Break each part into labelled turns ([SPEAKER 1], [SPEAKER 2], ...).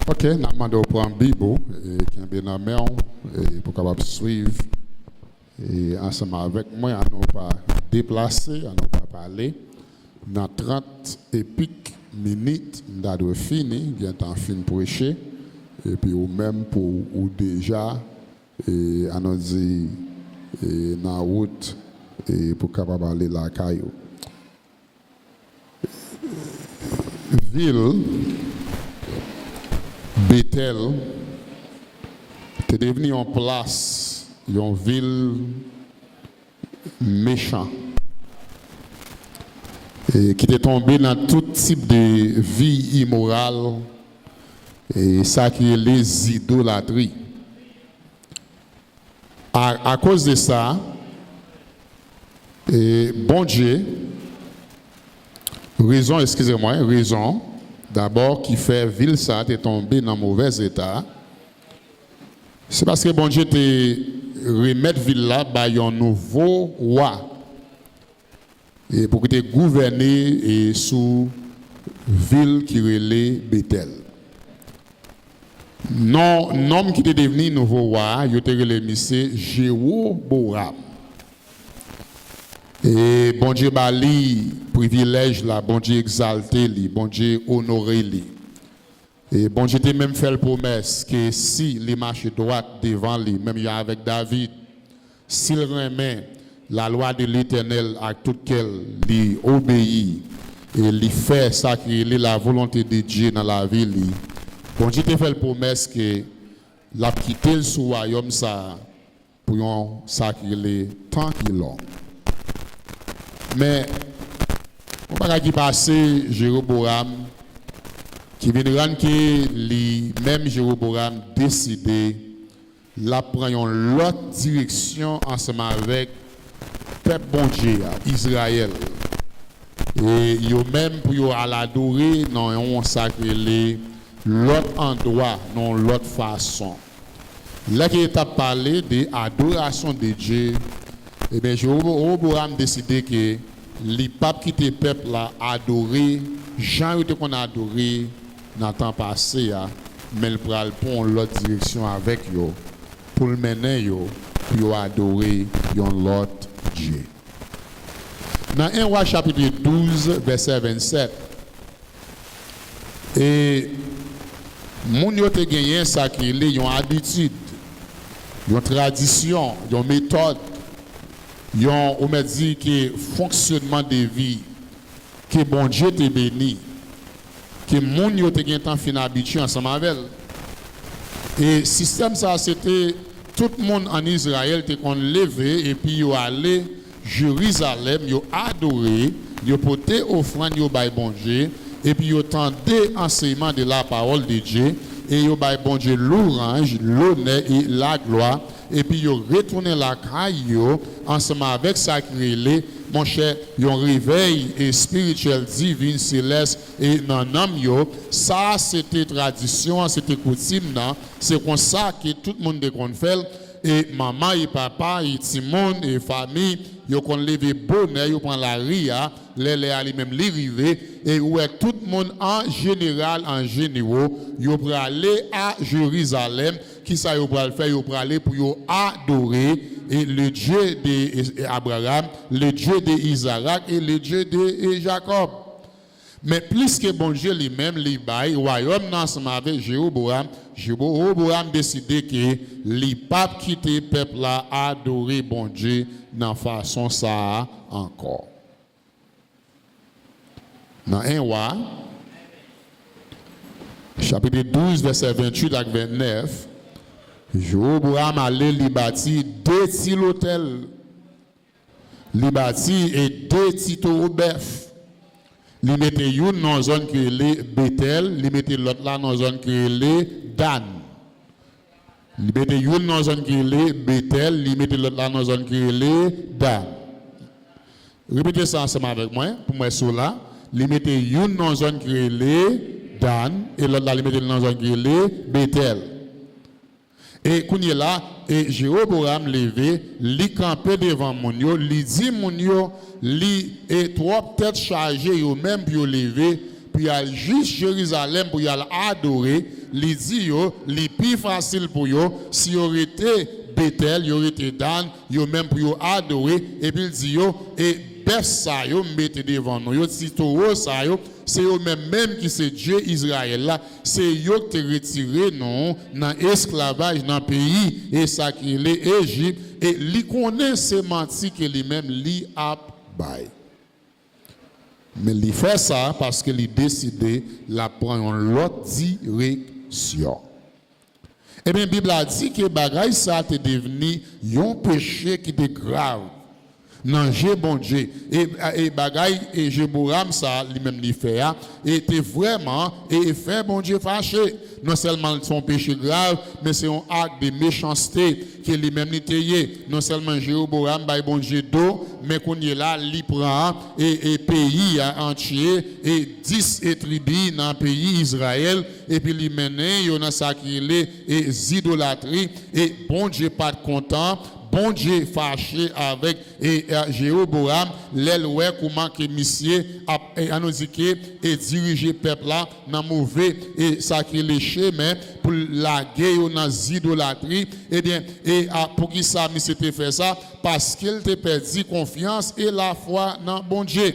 [SPEAKER 1] Ok, nous demandons pour un Bible qui est bien en main pour capable suivre et ensemble avec moi, à nous pas déplacer, à nous pas parler. Dans 30 épiques minutes, nous avons fini, il y a un temps fin prêcher et puis ou même pour ou déjà à nous dire dans la route et pour capable aller la caillou. Ville Bethel est devenu en place, une ville méchante et qui est tombée dans tout type de vie immorale et ça qui est les idolâtries. À cause de ça, et bon Dieu, raison d'abord qui fait ville ça est tombé dans mauvais état. C'est parce que bon Dieu te remettre ville là par un nouveau roi et pour que te gouverner et sous ville qui relait Bethel. Non, nom qui était devenu nouveau roi, il était relé monsieur Jéroboam. Et bon Dieu bali privilège là, bon Dieu exalté li, bon Dieu honoré li. Et bon Dieu t'a même fait la promesse que si les marches droite devant lui, même il y a avec David, s'il remet la loi de l'Éternel à tout quel lui obéit et lui fait ça qui est la volonté de Dieu dans la vie li. Bon Dieu t'a fait la promesse que l'a quitté le royaume ça pour un sacré tant qu'il long. Mais, on va qui passer Jéroboam, qui vient de rendre que même Jéroboam décidé de prendre l'autre direction ensemble avec le peuple bon Dieu, Israël. Et yo même pour l'adorer dans un sacré l'autre endroit, dans l'autre façon. Là qui est à parler de l'adoration de Dieu. Eh bien, Jéroboam a décidé que les papes qui étaient peuple là adoré, Jean qu'on a adoré dans le temps passé, mais il prend l'autre direction avec eux pour le mener pour adorer l'autre Dieu. Dans 1 Roi chapitre 12, verset 27, et moun yo te gagné ça qui est une habitude, une tradition, une méthode. On m'a dit que fonctionnement de vie, que bon Dieu te béni, que moun yo te gen tan fin habitué ensemble avec. Et système ça c'était tout le monde en Israël te kon levé et puis yo allé Jérusalem, yo adoré, yo porté offrande yo bay bon Dieu et puis yo tendé enseignement de la parole de Dieu et yo bay bon Dieu l'orange, l'honneur et la gloire. Et puis, ils retournent la caille ensemble avec ça qui est, mon cher, ils ont réveil spirituel, divin, céleste, et dans l'homme, ça c'était tradition, c'était coutume, c'est comme ça que tout le monde est fait. Et maman et papa, et tout le monde, et famille, ils ont levé bonheur, ils prennent la ria, les aller même les river, et où est tout le monde en général, en généraux, ils ont aller à Jérusalem. Qui ça yo pral faire yo pral aller pour adorer et le Dieu d'Abraham, le Dieu d'Isaac et le Dieu de Jacob. Mais plus que bon Dieu lui-même li bail royaume ensemble avec Jéroboam décidé que les papes quitter peuple là adorer bon Dieu dans façon ça encore. Dans 1 Roi chapitre 12 verset 28 à 29. Jéroboam allait li bâti 2 petits hôtels, li bâti et 2 petits bœuf. Li mette une dans zone qui est Bethel, li mette l'autre là dans zone qui est Dan. Li mette une dans zone qui est Bethel, li mette l'autre là dans zone qui est Dan. Répétez ça ensemble avec moi pour moi sur là. Li mette une dans zone qui est Dan et l'autre là li mette dans zone qui est Bethel. Et quand il est là, et Jéroboam levé, li campé devant mon yo, li dit mon yo, li et trois têtes chargées yo même pour lever, pour y aller juste Jérusalem pour y aller adorer, il dit yo, li plus facile pour yo si yo été Bethel, yo été Dan, yo même pour yo adorer et puis il dit yo et bœuf ça yo mettez devant nous. Yo dit taureau ça yo, c'est eux même qui c'est Dieu Israël là, c'est eux qui te retiré non dans esclavage dans pays et ça qui est Égypte et li connaît c'est menti que lui même li a bail. Mais il fait ça parce qu'il a décidé de prendre l'autre direction. Et bien, la Bible a dit que bagaille ça est devenu un péché qui est grave. Non, j'ai bon Dieu. Et bagaille, et Jéboram, ça, lui-même, lui fait, était vraiment, et fait bon Dieu fâché. Non seulement son péché grave, mais c'est un acte de méchanceté que lui-même lui non seulement Jéroboam, bon Dieu d'eau, mais qu'on est là, il prend et pays entier, et 10 tribus dans le pays Israël, et puis il mène, il a sacré et idolâtrie, et bon Dieu pas content. Bon Dieu fâché avec Jéroboam, l'éloué comment que monsieur a nous dit que et diriger peuple là dans mauvais et sacré les chemins pour la guerre dans l'idolâtrie. Eh bien, et pour qui ça monsieur te fait ça? Parce qu'il te perdu confiance et la foi dans bon Dieu.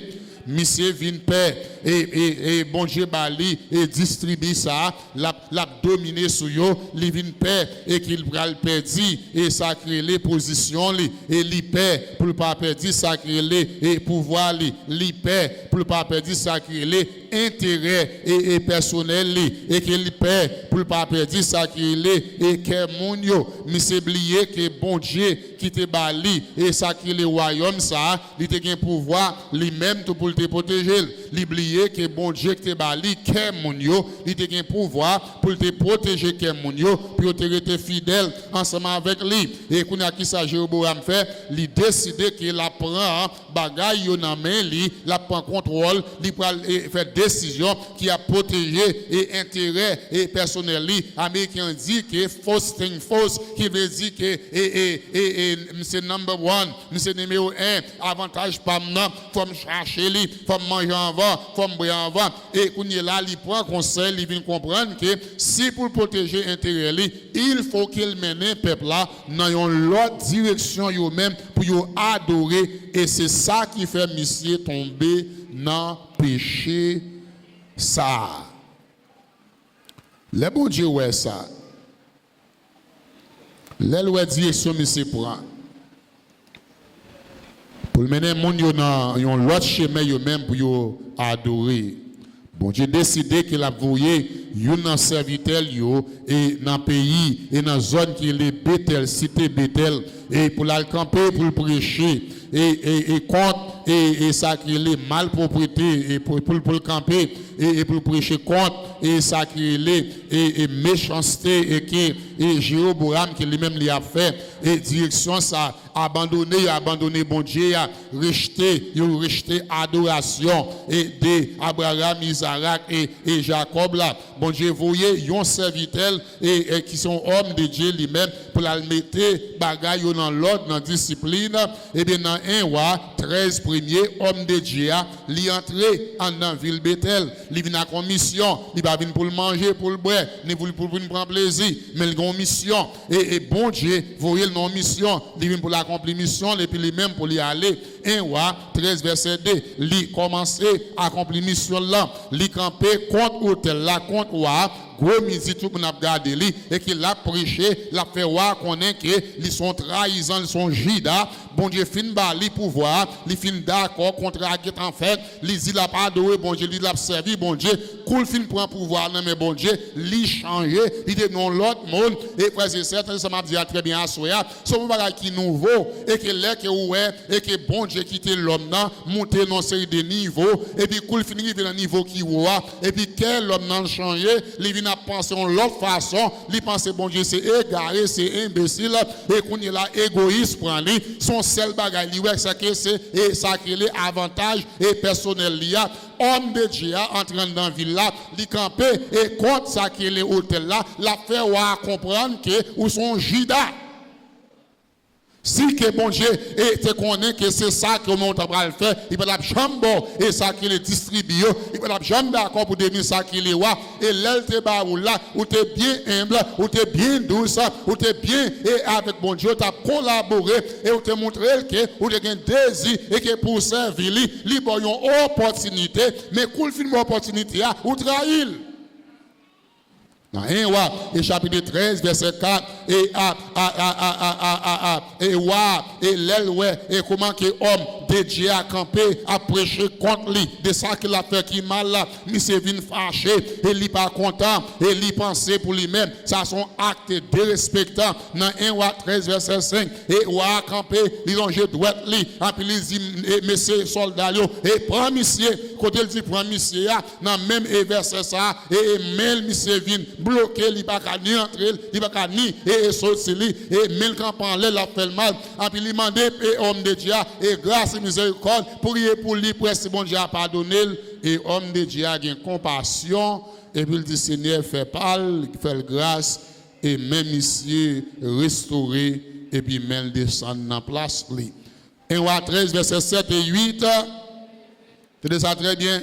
[SPEAKER 1] Monsieur vient paix et bon Dieu bali et distribue ça, la dominer sur yo, li vient paix et qu'il va le perdre et sacrer les positions li et li paix pour pas perdre sacrer les et pouvoir li paix pour pas perdre sacrer les intérêts et personnel li et qu'il paix pour pas perdre sacrer les et que mon yo monsieur oublier que bon Dieu qui te bali et sacrer les royaumes ça, il te gain pouvoir lui même tout pour te protéger. L'oublier que bon Dieu qui te bali que mon yo, il te gain pouvoir pour te protéger que mon yo, pour te rester fidèle ensemble avec lui. Et qu'on a qui ça Jéroboam fait, il décide qu'il la prend bagaille yo dans main li, la prend contrôle, il fait décision qui a protégé et intérêt et personnel li. Américain dit que first thing first qui veut dire que c'est number one, c'est numéro 1, avantage pas maintenant, faut me chercher lui, faut me manger en va, faut me boire en va et qu'on est là, il prend conseil, il vient comprendre que si pour protéger intérêt lui, il faut qu'il mène peuple là dans une autre direction yo même pour yo adorer et c'est ça qui fait monsieur tomber dans péché ça. Le bon Dieu ouais ça. L'elle direction monsieur prend. Pour mener moun yo dans l'autre chemin yo même pour yo adorer. Bon Dieu décidé qu'il a voué yon serviteur yo et dans pays et dans zone qui est Bethel, cité Bethel et pour la camper pour le prêcher et contre et ça qui est les malpropriétés et pour le camper et pour prêcher contre et ça qui est les et méchanceté et qui et Jéroboam qui lui-même lui a fait et direction ça abandonné bon Dieu a rejeté adoration et de Abraham, Isaac et Jacob là bon Dieu voyez un serviteur et qui sont hommes de Dieu lui-même pour la mettre bagaille dans l'ordre dans discipline et bien dans 1 roi 13 premier homme de Dieu li entré en ville Bethel li vient en mission il pas venir pour le manger pour le boire ni pour prendre plaisir mais il a une mission et bon Dieu voyez non mission il vient pour l'accomplir mission et puis lui-même pour y aller 1 roi 13 verset 2 li commencer à accomplir mission là li camper contre hôtel là contre roi gros midi tout pour n'a regarder lui et qu'il a prêché l'a fait voir connaît que ils sont trahisants ils sont jida bon Dieu fin bali pouvoir il fin d'accord contrat qui est en fait il dit l'a pas adoré bon Dieu il l'a servi bon Dieu cool fin prend pouvoir non mais bon Dieu li changer il dit non l'autre monde et frères et sœurs ça m'a dit très bien assoya son bagage qui nouveau et que là que ouais et que bon Dieu quitter l'homme là monter dans série de niveaux et puis cool finir dans niveau qui roi et puis quel l'homme nan changer il vient à penser en l'autre façon il pense bon Dieu c'est égaré c'est imbécile et qu'on est là égoïste prend lui son seul bagage lui ouais ça que c'est et ça qui est avantage et personnel là homme de Dieu entrant dans ville là il camper et contre ça qui est les hôtel là la faire comprendre que où sont Judas. Si que bon Dieu et te connaît que c'est ça que on va le faire, il va la chambre et ça qui le distribue, il va la chambre d'accord pour devenir ça qui le roi et l'aile te ba ou là ou te bien humble, ou te bien douce, ou te bien et avec bon Dieu tu as collaboré et ou te montré que ou te un désir et que pour servir lui bon une opportunité mais cool film opportunité ou trahir. Dans 1 Roi, et chapitre 13, verset 4, et l'aile, et comment que homme de Dieu a campé, a prêché contre lui, de ça qu'il a fait qui mal là, il s'est venu fâché, et il n'est pas content, et il pensait pour lui-même, ça son acte dérespectant. Dans 1 Roi 13, verset 5, et Roi a campé, il longe droite lui, et puis il dit, messieurs soldats, et prend monsieur, quand il dit prend monsieur, dans même verset ça, et même monsieur vient bloqué, il va pas ni entrer, il va pas ni et sortir, et même quand on l'a fait le mal, et puis il demande homme de Dieu, et grâce et miséricorde, pour prier pour lui, pour que bon Dieu a pardonné, et homme de Dieu a une compassion, et puis il dit Seigneur, fais parle, fais grâce, et même ici, restaurer, et puis même descendre dans la place. 1 Roi 13, verset 7 et 8, c'est ça très bien.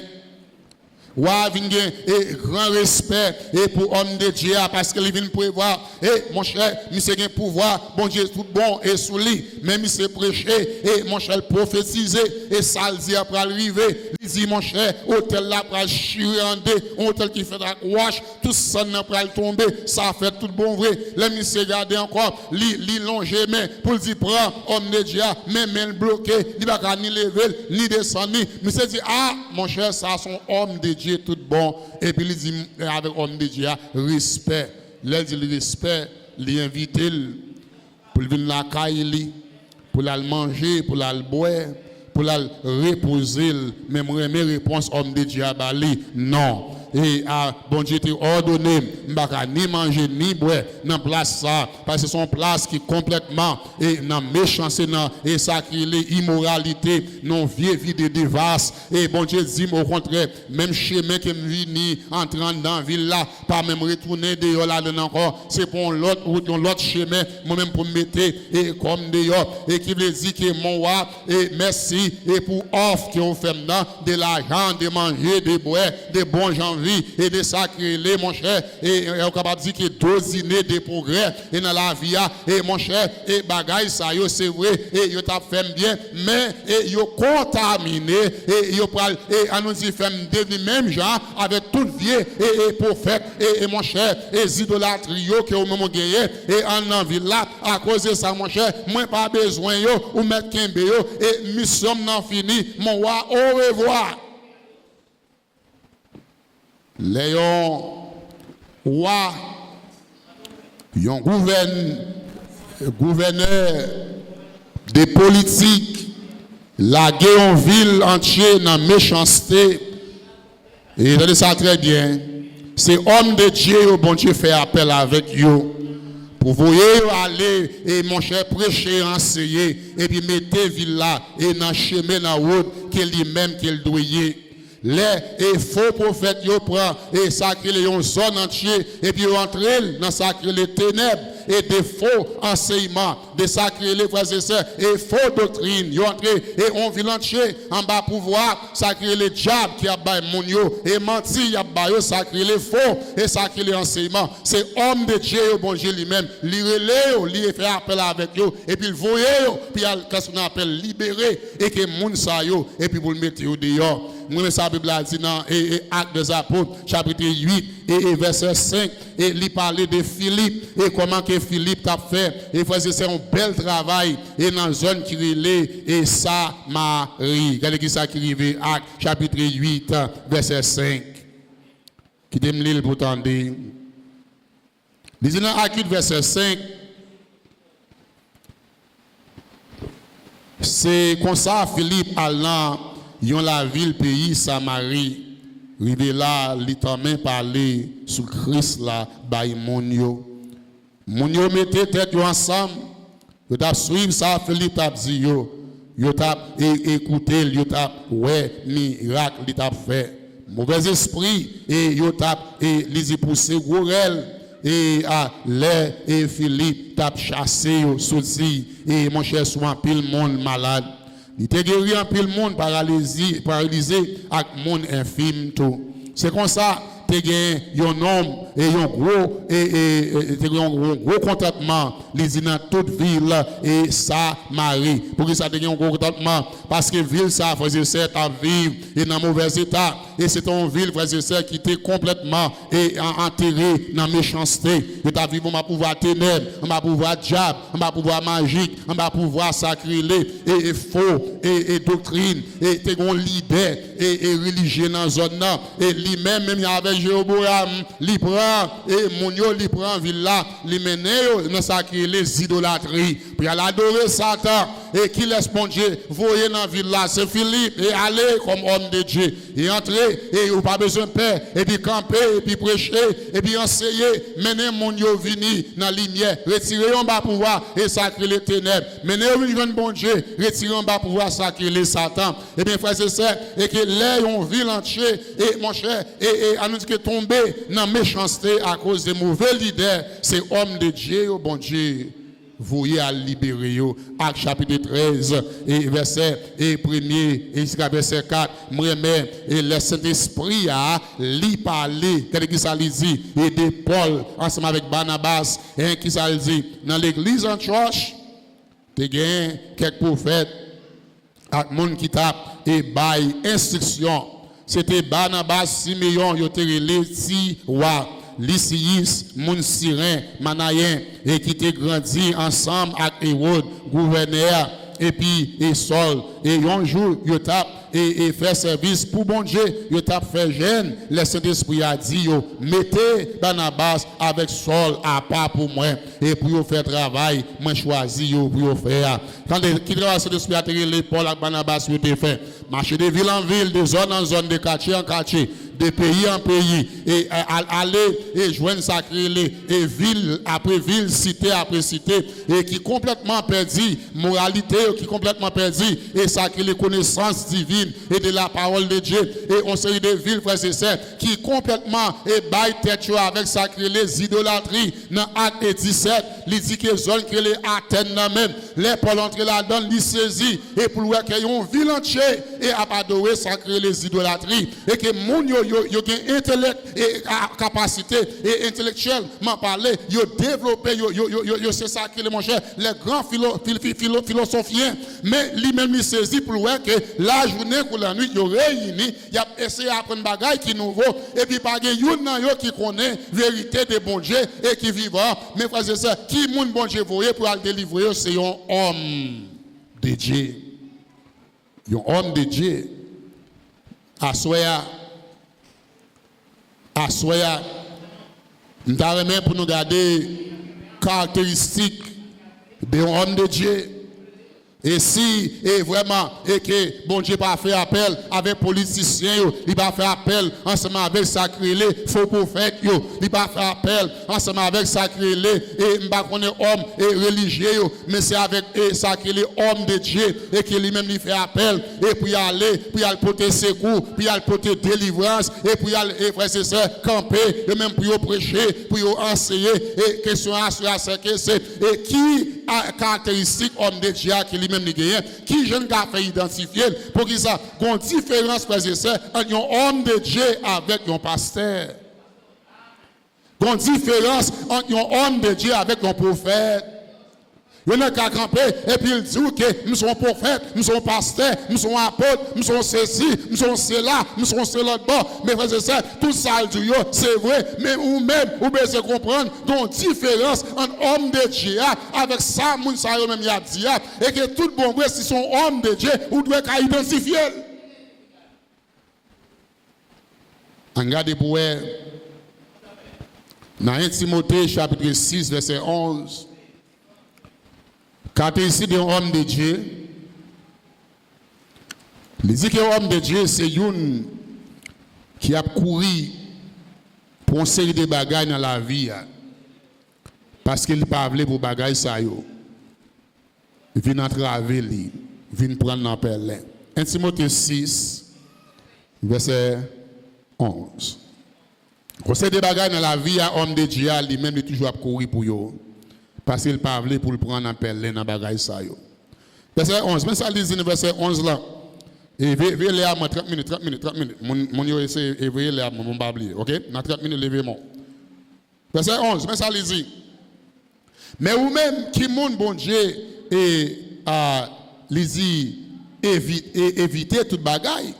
[SPEAKER 1] Wa vingé et grand respect et pour homme de Dieu parce qu'il vient prévoir et mon cher monsieur gain pouvoir bon Dieu tout bon et sous lui même il s'est prêché et mon cher prophétiser et ça le dit après arriver il dit mon cher hôtel là pour chier en deux hôtel qui fait la wash tout ça n'a pas tomber ça fait tout bon vrai le monsieur garder encore li longer mais pour dire prend homme de Dieu même bloqué il va pas ni lever ni descendre monsieur dit ah mon cher ça son homme de Dieu tout bon et puis il dit avec homme de Dieu respect il dit le respect il invite pour venir la caille pour la manger pour la boire pour la reposer même réponse homme de Dieu à Bali non et bon Dieu t'a ordonné m'baka ni manger ni boire dans place ça parce que son place qui complètement et dans méchanceté et ça qui est immoralité non vie de dévasse et bon Dieu dit au contraire même chemin que me vini entrant dans ville là pas même retourner dehors là dedans encore c'est pour l'autre route l'autre chemin moi même pour me mettre et comme dehors et qui veut dire que mon roi et merci et pour offre qui on fait maintenant de l'argent de manger de boire de bons gens et de sacrer mon cher et on capable dire que dosiner des progrès et dans la vie et mon cher et bagaille ça yo c'est vrai et yo t'a fait bien mais et yo contaminé et yo pral et à nous dit fait devenir même gens avec toute vie et prophète et mon cher et idolâtrie yo que au moment gagné et en ville là à cause de ça mon cher moi pas besoin yo ou mettre kembe yo et mission non fini mon roi au revoir. Léon roi un gouverneur des politiques la guerre en ville entière dans méchanceté et regardez ça très bien c'est homme de Dieu bon Dieu fait appel avec vous pour voyer aller et mon cher prêcher enseigner et puis mettez ville là et dans chemin dans route qu'il lui-même qu'il doit les faux prophètes yo prend et sacré les zone entière et puis entrer dans sacré les ténèbres et des faux enseignements de sacré les frères et sœurs et faux doctrines yo entrer et on vient entier en bas pouvoir sacré les diables qui a bail mon yo et menti y a bail sacré les faux et sacré les enseignements c'est homme de Dieu bon Dieu lui-même li relé li fait appel avec yo et puis il voyer puis qu'est-ce qu'on appelle libérer et que moun sa yo et puis vous le mettez au dehors. Moi, ça Bible a dit dans Actes des Apôtres, chapitre 8 et verset 5, et il parlait de Philippe et comment que Philippe t'a fait. Et c'est un bel travail et dans la zone qui relève et Samarie. Regardez qui ça qui arrive, Actes chapitre 8, verset 5. Qui t'aime l'île pour t'entendre. Disons dans Actes 8, verset 5. C'est comme ça Philippe allant dans la ville pays Samarie rivé là littéralement parler sur Christ là by monio mettez tête ensemble yo t'a suivre ça Philippe t'a dit yo t'a écouté yo t'a ouais miracle il t'a fait mauvais esprit et yo t'a et les pousser gorel et les et Philippe t'a chassé sorti et mon cher soit pile monde malade. Il t'a guéri en pile monde paralysé avec monde infime tout. C'est comme ça tu gagné un homme et un gros gros contentement les dit dans toute ville et ça Marie pour que ça tu un gros contentement parce que ville ça frères c'est à vivre et dans mauvais état et c'est une ville frères et sœurs qui était complètement et enterré dans méchanceté et ta vie on va pouvoir ténèbres on va pouvoir diable on va pouvoir magique on va pouvoir sacrilé et faux et doctrine et tu un leader et religieux dans zone là et lui-même il avait Jéroboam, il prend et Mounio, il prend villa, il mène dans sa les idolâtries. Puis il adorer Satan et qui laisse mon Dieu voyer dans la villa. C'est Philippe et aller comme homme de Dieu. Et entrer et il n'a pas besoin de paix. Et puis camper et puis prêcher et puis enseigner. Mener Mounio vini dans la lumière. Retirer en bas pouvoir et sacrer les ténèbres. Mener au bon Dieu. Retirer en bas pouvoir sacrer les Satan. Et bien frères et sœurs, et que l'air on ville entier et mon cher et à nous dire que tomber dans la méchanceté à cause des mauvais leaders, c'est homme de Dieu, bon Dieu, vouillez à libérer. Acte chapitre 13, et verset 1er, et jusqu'à verset 4, moi et le Saint-Esprit a lui parler, qu'est-ce que ça dit, et de Paul, ensemble avec Barnabas, et qui ça dit, dans l'église en Antioche, tu as quelques prophètes, avec monde qui tape, et bail instruction. C'était Barnabas, Simeon, Yoterele, Tiwa, Lysiis, Moun Sirin, Manayen, et qui étaient grandi ensemble avec Hérode, gouverneur, et puis et Saul. Et un jour, ils tape et fait service pour bon Dieu, ils tape fait jeune. Le Saint-Esprit a dit, mettez Barnabas avec Saul à part pour moi. Et pour faire travail, moi choisi pour faire. Quand le Saint-Esprit a tiré Paul avec Barnabas, il a fait. Marcher de ville en ville, de zone en zone, de quartier en quartier, de pays en pays, et aller et joindre sacré et ville après ville, cité après cité, et qui complètement perdu, moralité, qui complètement perdu, et sacré les connaissances divines et de la parole de Dieu, et on série de villes, frères et sœurs, qui complètement et baille tête avec sacré les idolâtries, dans Acte 17, il dit que zone que les Athènes même, les Paul entre là-dedans, il saisit, et pour voir qu'il y a une ville entière, et à adorer sacré les idolâtries, et que mon yo intellect et capacité et intellectuellement parler, yo développé, yo c'est ça que mon cher, les grands philosophiens, mais lui-même il saisit pour voir que la journée pour la nuit, yo réuni, il a essayé d'apprendre bagaille qui nouveau, et puis pas yon nan yo qui connaît vérité de bon Dieu et qui vivant, mais frères et sœurs, qui moun bon Dieu voyez pour aller délivrer, c'est un homme de Dieu. Un homme de Dieu. Assoya, nous avons pour nous garder caractéristiques d'un homme de Dieu. Et si, et vraiment, et que bon Dieu pas fait appel avec politiciens, il va faire appel ensemble avec sacré-les, faux prophètes, il va faire appel ensemble avec sacré-les, et il va connaître homme et religieux, mais c'est avec sacré-les, homme de Dieu, et que lui-même il fait appel, et puis il aller porter secours, puis il porter délivrance, et puis il aller, frères et sœurs, camper, et même pour prêcher, pour enseigner, et question à c'est que c'est, et qui a caractéristique homme de Dieu qui lui-même qui jeune a fait identifier pour qu'il ça une différence frères et sœurs entre un homme de Dieu avec un pasteur. Une différence entre un homme de Dieu avec un prophète. Il y a qu'à camper et puis il dit que nous sommes prophètes, nous sommes pasteurs, nous sommes apôtres, nous sommes ceci, nous sommes cela, nous sommes cela de bord. Mais frères et sœurs, tout ça c'est vrai, mais ou même, vous devez comprendre une différence entre homme de Dieu avec ça, moun sa yo même y a dit, et que tout bon vrai, si son homme de Dieu, vous devez identifier. Regardez pour dans 1 Timothée chapitre 6, verset 11. Caractéristique d'un homme de Dieu, il dit qu'un homme de Dieu, c'est un qui a couru pour une série de bagages dans la vie. Parce qu'il n'a pas voulu pour bagages ça. Il vient entraver, il vient prendre dans Pelin. 1 Timothée 6, verset 11. Conseil des bagages dans la vie, à homme de Dieu, lui-même, il toujours à courir pour eux. Parce qu'il parle pour le prendre en pelle dans les bagages. Verset 11, mais ça dit verset 11 là. Et veillez les à 30 minutes. Mon yo essaie et veillez les à mon babli, OK? Dans 30 minutes levez-moi. Verset 11, mais ça dit. Mais ou même qui monde bon Dieu et éviter toute bagaille.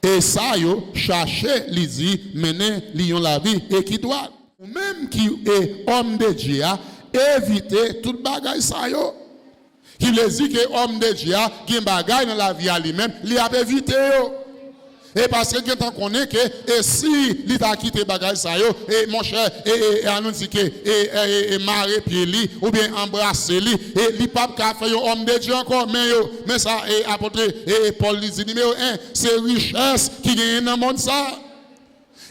[SPEAKER 1] Et ça yo chercher mener lion la vie et qui doit ou même qui est homme de Dieu éviter toute bagaille ça yo. Qui veut dire que homme de Dieu qui bagaille dans la vie à lui-même, il a évité yo. Et parce que quand on connaît que et si il t'a quitté bagaille ça yo et mon cher et nous dit que et marrer pied li ou bien embrasser li et li pas faire homme de Dieu encore mais ça et apôtre et Paul dit numéro 1 c'est richesse qui gagne dans le monde ça.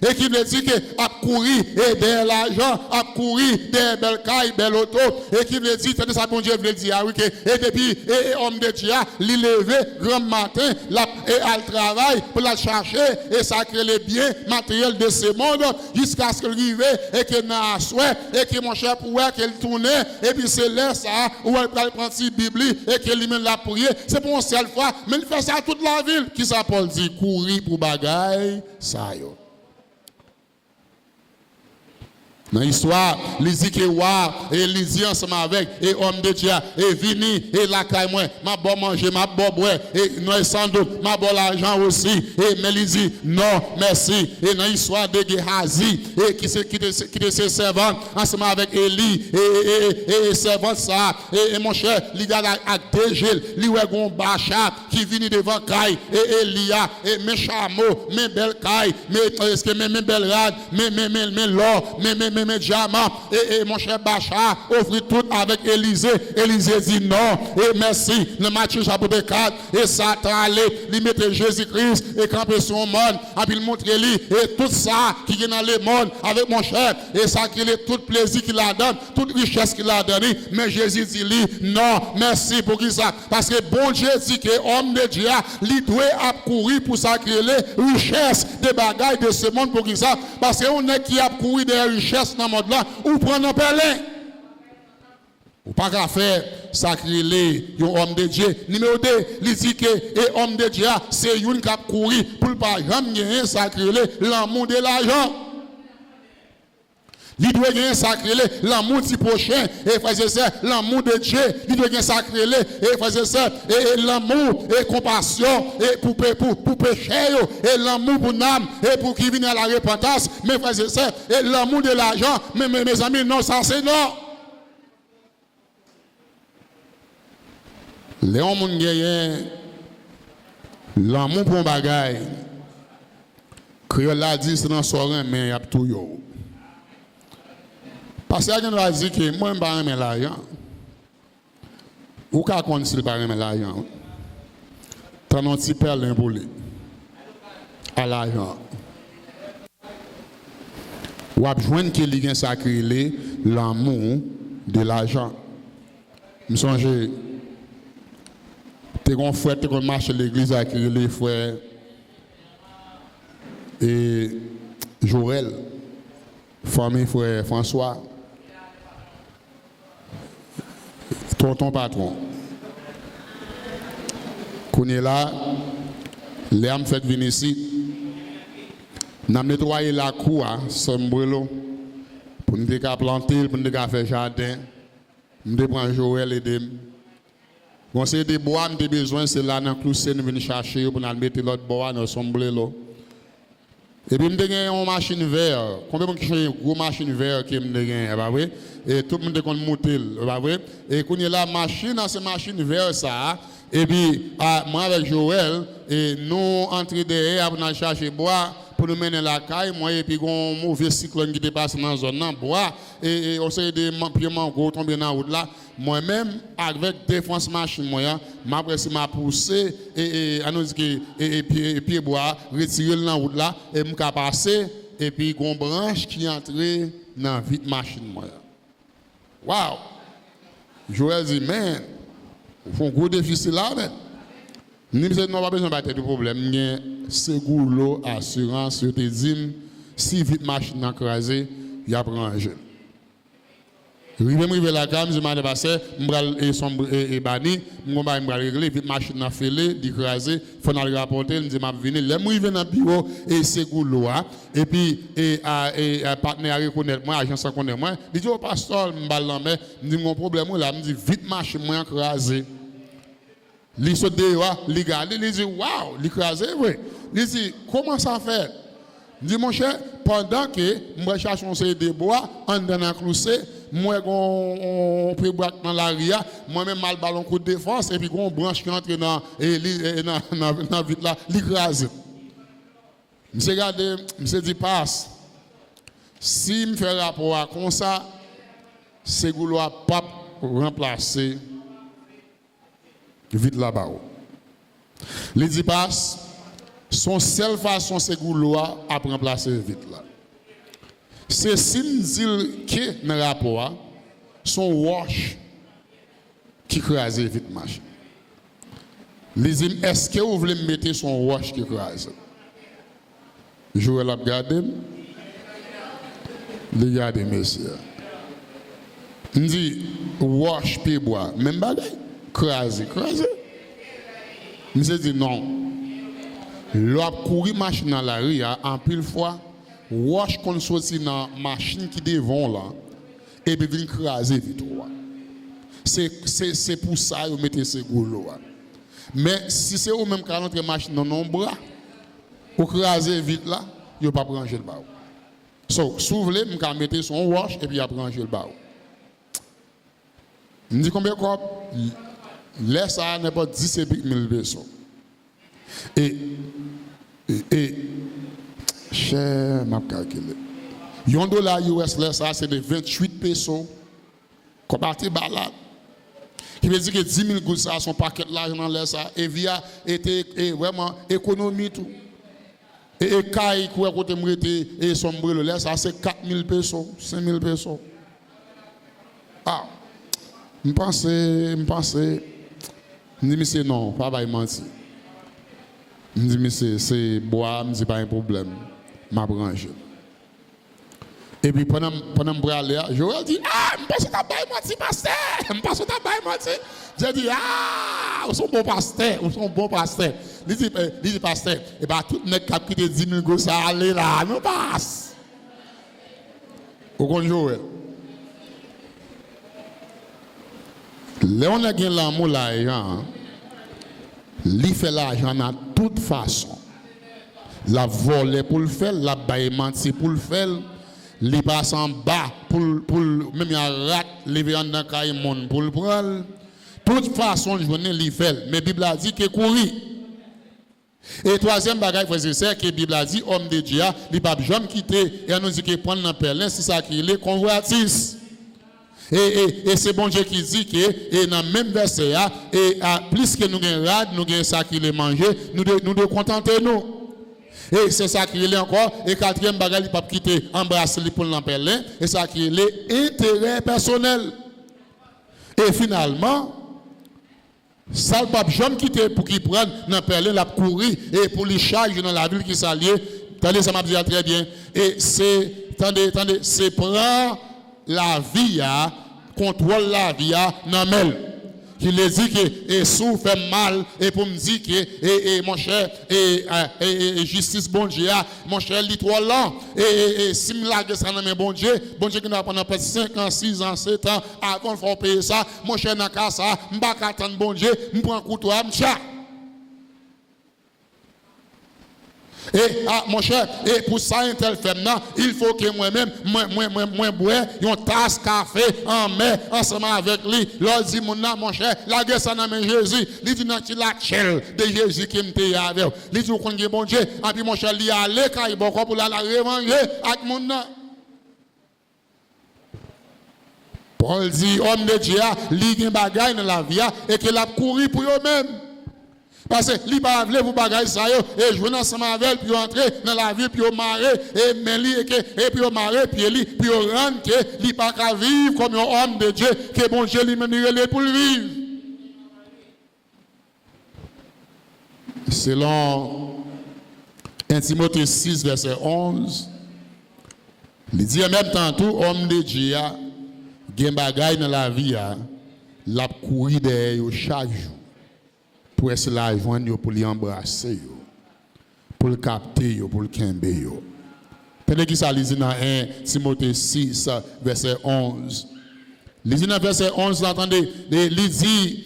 [SPEAKER 1] Et qui veut dire que à courir et derrière l'argent, à courir derrière belle caille, belle auto, et qui veut dire, c'est ça bon Dieu veut dire, oui, et depuis, et homme de Dieu, il levé grand matin, et à le travail pour la chercher, et sacrer les biens matériels de ce monde, jusqu'à ce qu'il arrive, et qu'il n'a souhait, et que mon cher pour qu'elle tourne, et puis c'est là ça, où elle prend la Bible, et qu'elle lui met la prière, c'est pour une seule fois, mais il fait ça à toute la ville, qui ça Paul dit, courir pour bagaille, ça yo. Dans l'histoire, les dit que et les dit ensemble avec et homme de Dieu et vini et la caille moi m'a bon manger m'a bon boire et non sans doute m'a bon l'argent aussi et mais il dit non merci et dans l'histoire de Géhazi et qui de ses servants ensemble avec Élie et servant ça et mon cher il a Dégel lui ouais gon Bacha qui vini devant caille et Elia et mes chameaux mes belles cailles mais est-ce que mes belles rades mes l'or mes diamants et mon cher Bacha offrit tout avec Élisée. Élisée dit non et merci. Le Matthieu chapitre 4 et Satan allait lui mettre Jésus-Christ et camper son monde et puis il montre lui et tout ça qui est dans le monde avec mon cher et ça qui est tout plaisir qu'il a donné, toute richesse qu'il a donné. Mais Jésus dit lui non merci pour qui ça parce que bon Dieu dit que homme de Dieu lui doit courir pour ça qu'il est richesse des bagailles de ce monde pour qui ça parce qu'on est qui a couru des richesses dans le monde là, ou prendre un pelin. Ou pas qu'à faire sacrer un homme de Dieu. Numéro 2, il dit que homme de Dieu, c'est une qui a couru pour ne pas jamais sacrer l'amour de l'argent. Il doit gagner sacré l'amour du prochain et frères et sœurs, l'amour de Dieu. Il doit gagner sacré et frères et sœurs, et l'amour et compassion et pour pécher et l'amour pour l'âme et pour qui viennent à la repentance. Mes frères et sœurs, et l'amour de l'argent. Mais mes amis, non, ça c'est non. Léon moun gagne l'amour pour un bagaille. Créole a dit c'est dans sorin mais il y a tout yo. Parce que quelqu'un va dire que moi, je ne vais pas aimer l'argent. Ou qu'à compte s'il ne pas aimer l'argent. Tu as un petit perle imbolé à l'argent. Ou à besoin qu'il y ait un sacré l'amour de l'argent. Je me songe, tu as un frère qui marche à l'église avec les frères et Joël, famille frère François. Ton patron. Qu'on est là, l'homme fait venir ici. Nous avons nettoyé la cour, sombrelo, pour nous planter, pour nous faire jardin. Nous prendre Joël et des. Bon, c'est des bois, nous avons besoin, c'est là dans le clouset, nous venons chercher pour nous mettre l'autre bois dans le sombrelo. Et puis, nous avons une machine verte. Combien de gens ont une grosse machine verte qui nous et tout le monde est monté, et quand il y a la machine, c'est machine verte ça. Et puis, moi avec Joël, et nous entrons derrière pour nous chercher bois pour nous mener la caille. Moi, et puis, un mauvais cyclone qui dépasse dans la zone, bois, et on sait des pieds mango tomber dans la route là. Moi-même, avec défense machine, moi, m'a poussé, et à nous dire et pied bois, retirer dans la route là, et m'a passé, et puis, une branche qui est entrée dans la vite machine, moi. Wow! Joël dit, mais, il faut un gros déficit là, mais. Nous n'avons pas besoin de problème. Nous avons ségur, assurance, je te dis, si vite machine n'a crasé, il y a pris un jeune. Rive la gamme, je m'en passé, m'bral et sombre et bani, m'bral régler, vite machine n'a fêlé, d'écraser, faut aller rapporter, me dit m'a venir, les m'rive dans bureau et c'est gouloa et puis et partenaire reconnaître moi, agent ça connaît moi, il dit au pasteur m'bal la main, me dit mon problème là, me dit vite machine moi écrasé. Li saute dehors, li garde, li dit waouh, li écrasé oui. Il dit comment ça fait? Dit mon cher, pendant que moi cherche un série de bois en dans la cloussée, moi on peut boire dans la ria, moi même mal ballon coup de défense et puis on branche qui entre dans vite là, l'écrase. Monsieur regardez, monsieur dit passe. Si me fait rapport à comme ça, c'est gouloir pas remplacer vite là-bas. Les dit passe. Son seule façon, c'est gouloir à remplacer vite là. C'est si nous que dans le rapport, son wash qui crase vite machine. Les est-ce que vous voulez mettre son wash qui crase? Je vais la regarder. Regardez, messieurs. On dit wash puis bois. Même bagaille. Crase. Monsieur dit non. L'op courir machine dans la rue en pile fois wash qu'on sorti dans machine qui devant là et puis vient craser vite. C'est pour ça vous mettez ces goulots. Mais si c'est au même cas notre machine dans nos bras pour craser vite là, il pas prendre le bas. So, si vous voulez, vous mettez son wash et puis après ranger le bas. On dit combien quoi? Laisse ça n'est pas 10 000 pesos. Et cher m'a calculé. $1 US là ça c'est de 28 pesos. Comme parti balade. Qui veut dire que 10 000 gouttes ça son paquet l'argent là ça et via était vraiment économie tout. Et caille quoi côté m'rete et sombre là ça c'est 4 000 pesos, 5 000 pesos. Ah. Je pense monsieur non, pas va mentir. Je dis, monsieur, c'est bois, je dis pas un problème. Ma branche. Et puis pendant que je aller, je dis, ah, je pense que tu as menti, pasteur. Je pense que tu as menti. Je dis, ah, vous êtes bon pasteur, vous êtes bon pasteur. Il dit, pasteur, et bien tout le monde qui a quitté 10 000 gosses, ça allait là, nous passe. Vous comprenez, Joël? Là, on a gagné l'amour là, il fait l'argent de toute façon. La voler pour le faire, la baille mentir pour le faire, il passe en bas pour même il rate lever en dans caille monde pour le prendre. Toute façon, je venais l'y faire. Mais la Bible a dit que courir. Et troisième bagage, c'est que la Bible a dit homme de Dieu, il ne peut jamais quitter et on nous dit que prendre dans Perlin, c'est ça qui est convoitise. Et c'est bon Dieu qui dit que dans le même verset, et plus que nous avons rad, nous avons ça qui est mangé, nous devons contenter nous. Et c'est ça qui est encore. Et quatrième bagage, il ne peut pas quitter, embrasser pour l'empêler. Et ça qui est l'intérêt personnel. Et finalement, ça ne peut pas jamais quitter pour qu'il prenne l'empêler, la courir et pour les charges dans la ville qui s'allie. Attendez, ça m'a dit très bien. Et c'est, attendez, c'est prendre la vie, contrôle la vie, non mais qui les dit que sous fait mal et pour me dire que mon cher et justice bon Dieu mon cher lit trop lent et si me lague ça dans mes bon Dieu qui n'a pendant 5 ans 6 ans 7 ans avant faut payer ça mon cher n'a qu'à ça m'pa attendre bon Dieu me prend couteau m'cha. Et mon cher, et pour ça, il faut que moi-même, moi boire une tasse café en mer ensemble avec lui. L'autre dit, mon cher, la guerre ça n'a pas Jésus. Il dit, non, tu la chelle de Jésus qui me dit avec. Il dit, qu'on est bon Dieu. Et puis mon cher, il allait quand il va pour la revanger avec mon nom. Paul dit, homme de Dieu, il y a un bagage dans la vie et qu'il a couru pour eux-mêmes. Parce que li pa vle pour bagay ça yo et jouer ensemble avec puis entrer dans la vie puis au marrer et mais li et puis au marrer puis li puis au rendre que li pas ka vivre comme un homme de Dieu que bon Dieu lui même relé pour vivre. Selon 1 Timothée 6 verset 11 Il dit en même temps, tout homme de Dieu, il y a des bagailles dans la vie, la courir derrière chaque jour. Pour essayer de joindre, pour l'embrasser, pour le capter, pour le quimber. Pendant qu'il s'alise dans 1 Timothée 6, verset 11. Il dit dans verset 11, vous entendez, il dit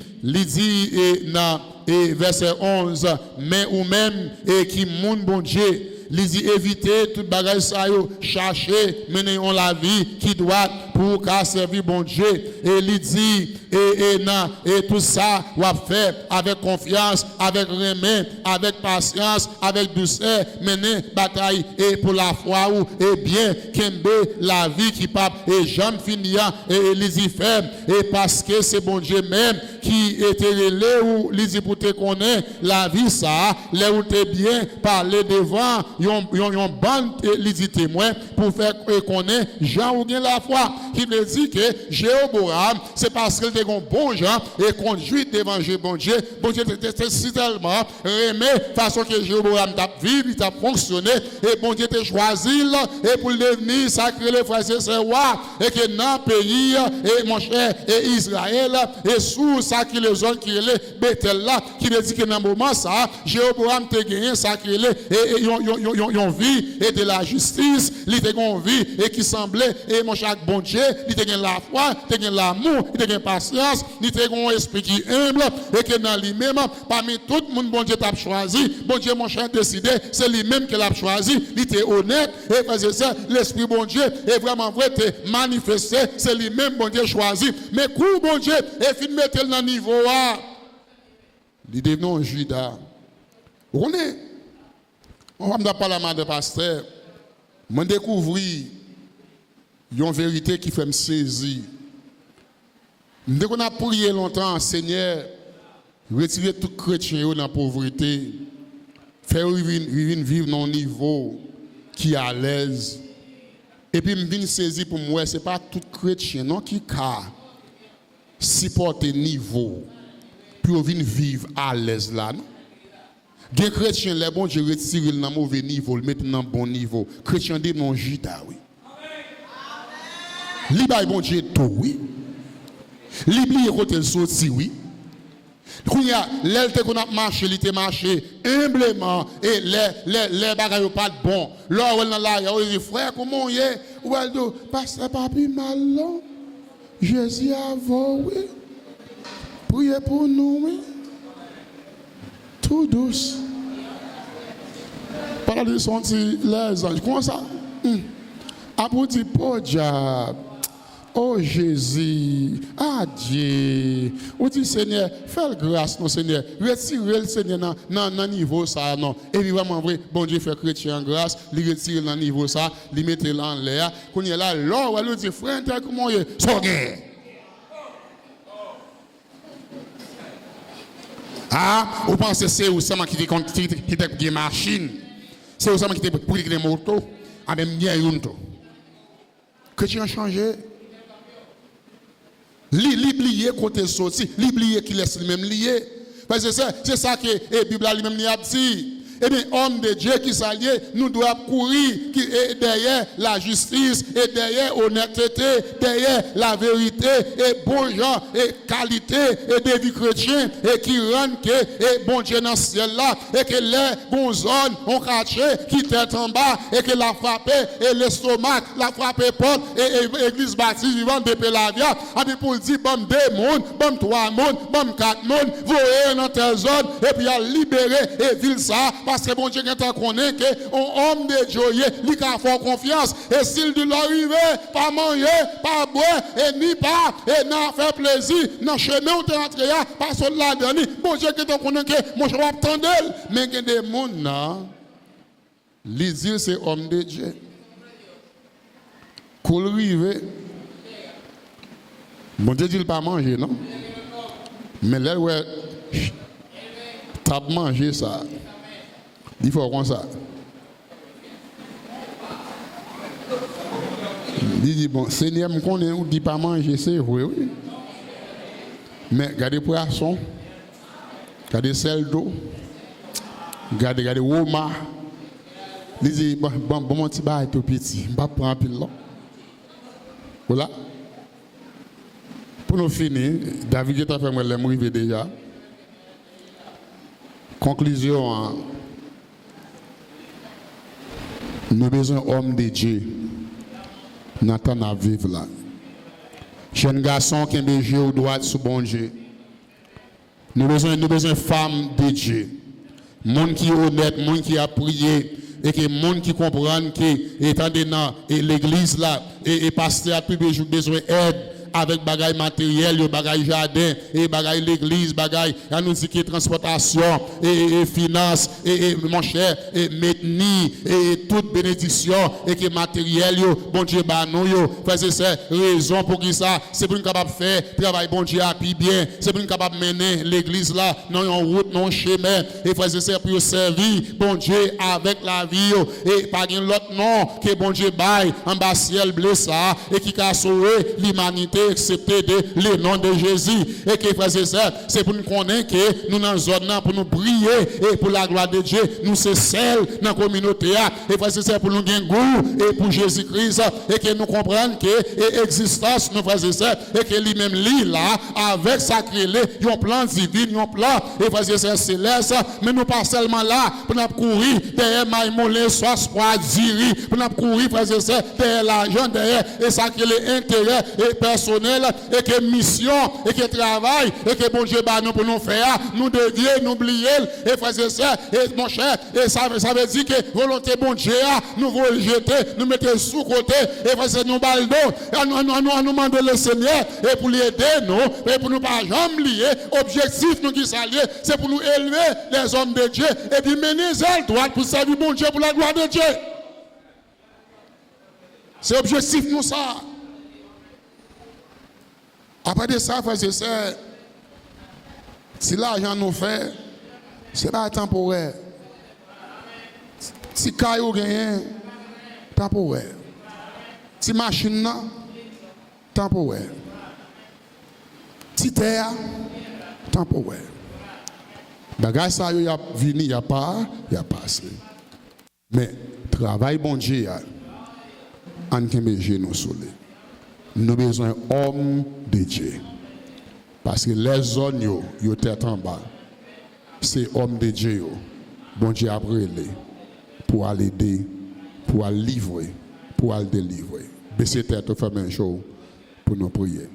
[SPEAKER 1] dans verset 11, mais ou même qui moun bon Dieu, il dit éviter toute bagage ça yo, chercher mener on la vie qui doit pour qu'à servir bon Dieu et il dit et tout ça on va faire avec confiance, avec remède, avec patience, avec douceur, mener bataille et pour la foi ou et bien kembe la vie qui pape et jamais finir et il dit ferme et parce que c'est bon Dieu même qui était relé ou il dit pour te connaître la vie ça là où t'es bien parler devant yon bande il dit témoin pour faire connaître Jean ou bien la foi qui veut dire que Jéhoboam c'est parce qu'il était bon Jean et conduit devant bon Dieu était si tellement aimé façon que Jéhoboam t'a vivre il t'a fonctionné et bon Dieu t'a choisi et pour devenir sacré les frères et sœurs et que dans le pays et mon cher et Israël et sous ça qui les zones qui est Bethel là qui veut dire que dans le moment ça Jéhoboam t'a gagné sacré et yon vie et de la justice, il te gon vie et qui semblait et mon chaque bon Dieu, il te gagne la foi, il te gagne l'amour, il te gagne patience, il te gagne un esprit qui humble et que dans lui-même parmi tout le monde bon Dieu t'a choisi, bon Dieu mon cher décidé, c'est lui-même qui l'a choisi, il était honnête et faisait ça, l'esprit bon Dieu est vraiment vrai te manifesté, c'est lui-même bon Dieu choisi, mais coup bon Dieu et fin mettre dans niveau A. Il devient Judas. On va parler à de pasteur. Je découvre une vérité qui fait me saisir. Dès qu'on a prié longtemps, Seigneur, retirer tout chrétien dans la pauvreté, faire vivre dans un niveau qui est à l'aise. Et puis, je viens saisir pour moi, ce n'est pas tout chrétien non, qui a supporté niveau pour venir vivre à l'aise là. Non? Des chrétiens, les bons Dieu retire dans mauvais niveau, le mettre dans bon niveau. Chrétien dit non, Judas, oui. Liba bon Dieu tout, oui. Libli côté le sorti, oui. Quand il y a l'elte qu'on a marché, il était marché humblement et les bagages pas de bon. Là où dans là, il dit frère comment il est ou elle dit pasteur pas plus mal non. Jésus avant oui. Priez pour nous oui. Tout douce. Par de sentir les anges. Comment ça? Après dit pour diable. Oh Jésus, Dieu. On dit Seigneur, fais grâce, non Seigneur. Retirez le Seigneur dans le niveau ça, non. Et puis vraiment vrai, bon Dieu fait chrétien en grâce, il retire dans le niveau ça, il met en l'air. Quand il est là, là, on dit frère, comment il est? Sorgé. Vous pensez que c'est Oussama qui est une machine? C'est Oussama qui est pour les motos? Même bien une. Chrétien a changé. L'oublier côté sorti, l'oublier qui laisse lui-même lié. Parce que c'est ça que la Bible a lui-même dit. Eh bien, homme de Dieu qui s'allie, nous devons courir derrière la justice, et derrière l'honnêteté, derrière la vérité, et bon genre, et qualité, et des vies chrétiennes, et qui rendent que, et bon Dieu dans ce ciel-là, et que les bons zones ont caché, qui tête en bas, et que la frappé, et l'estomac, la frappé porte, et l'église bâtie vivante de Pélavia, et puis pour dire, bon 2 mondes, bon 3 mondes, bon 4 mondes, vous voyez dans telle zone, et puis à libérer, et ville ça, parce que bon Dieu quand on connaît que un homme de Dieu il a fort confiance et s'il de l'arriver pas manger pas boire et ni pas et n'a faire plaisir dans chemin où tu entré pas sur la dernière bon Dieu quand on connaît que mon chemin attendre mais il y a des monde là les dire c'est homme de Dieu qu'on arrive bon Dieu dit pas manger non mais là ouais t'as mangé ça. Il faut comme ça. Il dit, bon, Seigneur, je connais, on ne dit pas manger, c'est vrai, oui. Mais regardez poisson, regardez sel d'eau, regardez Roma. Il dit, bon, mon petit bail tout petit, je ne vais pas prendre un pile là. Voilà. Pour nous finir, David est en train de m'arriver déjà. Conclusion, hein. Nous avons besoin d'hommes de Dieu. Nous attendons à vivre là. Jeune garçon qui est Dieu au droit sous bon Dieu. Nous avons besoin de femmes de Dieu. Monde qui est honnête, monde qui a prié. Et que les gens qui comprennent que, étant dans l'église là, et pasteur a plus besoin d'aide avec bagaille matériel, bagaille jardin, et bagaille l'église, bagaille, à nous dit que transportation, et finance, et mon cher, et maintenir, et toute bénédiction, et que matériel, bon Dieu, bah nous, c'est raison pour qui ça, c'est pour nous capable de faire, travail bon Dieu, puis bien, c'est pour nous capable de mener l'église là, non en route, non chemin, et c'est pour servir, bon Dieu, avec la vie, et pas l'autre nom, que bon Dieu baille, en bas ciel blessé, et qui a sauvé l'humanité, excepté le nom de Jésus. Et que frères et sœurs, c'est pour nous connaître que nous dans la zone pour nous prier et pour la gloire de Dieu, nous c'est celle dans la communauté. Et frères et sœurs, pour nous gagner goût et pour Jésus-Christ, et que nous comprenons que l'existence, nos frères et sœurs, et que lui-même lit là, avec sacré, il y a un plan divin, un plan, et frères et sœurs célestes, mais nous pas seulement là pour nous courir derrière Maïmolé, soit Diri, pour nous courir, frères et sœurs, derrière l'argent, derrière, et sacré intérêt et personnel, et que mission, et que travail, et que bon Dieu, bah, nous pour nous faire, nous devions, nous oublier, et frères et sœurs, et mon cher, et ça veut dire que volonté bon Dieu, nous voulons jeter, nous mettre sous côté, et frères et sœurs, nous baldons, et nous demandons le Seigneur, et pour l'aider, nous, et pour nous pas jamais lier, objectif, nous qui s'allier, c'est pour nous élever les hommes de Dieu, et puis mener zèle droite pour servir bon Dieu, pour la gloire de Dieu. C'est objectif, nous, ça. Après de ça, frères et sœurs, si l'argent nous fait, c'est pas temporaire. Si caillou gagne, temporaire. Si machine, temporaire. Si terre, temporaire. Bagage ça, il y a venu, il y a passé. Mais travail bon Dieu, en kembeje nous soleil. Nous avons besoin d'hommes de Dieu. Parce que les zones, yo tête en bas, c'est hommes de Dieu. Bon Dieu a brûlé pour aller aider, pour aller livrer, pour aller délivrer. Baissez tête, faire un show pour nous prier.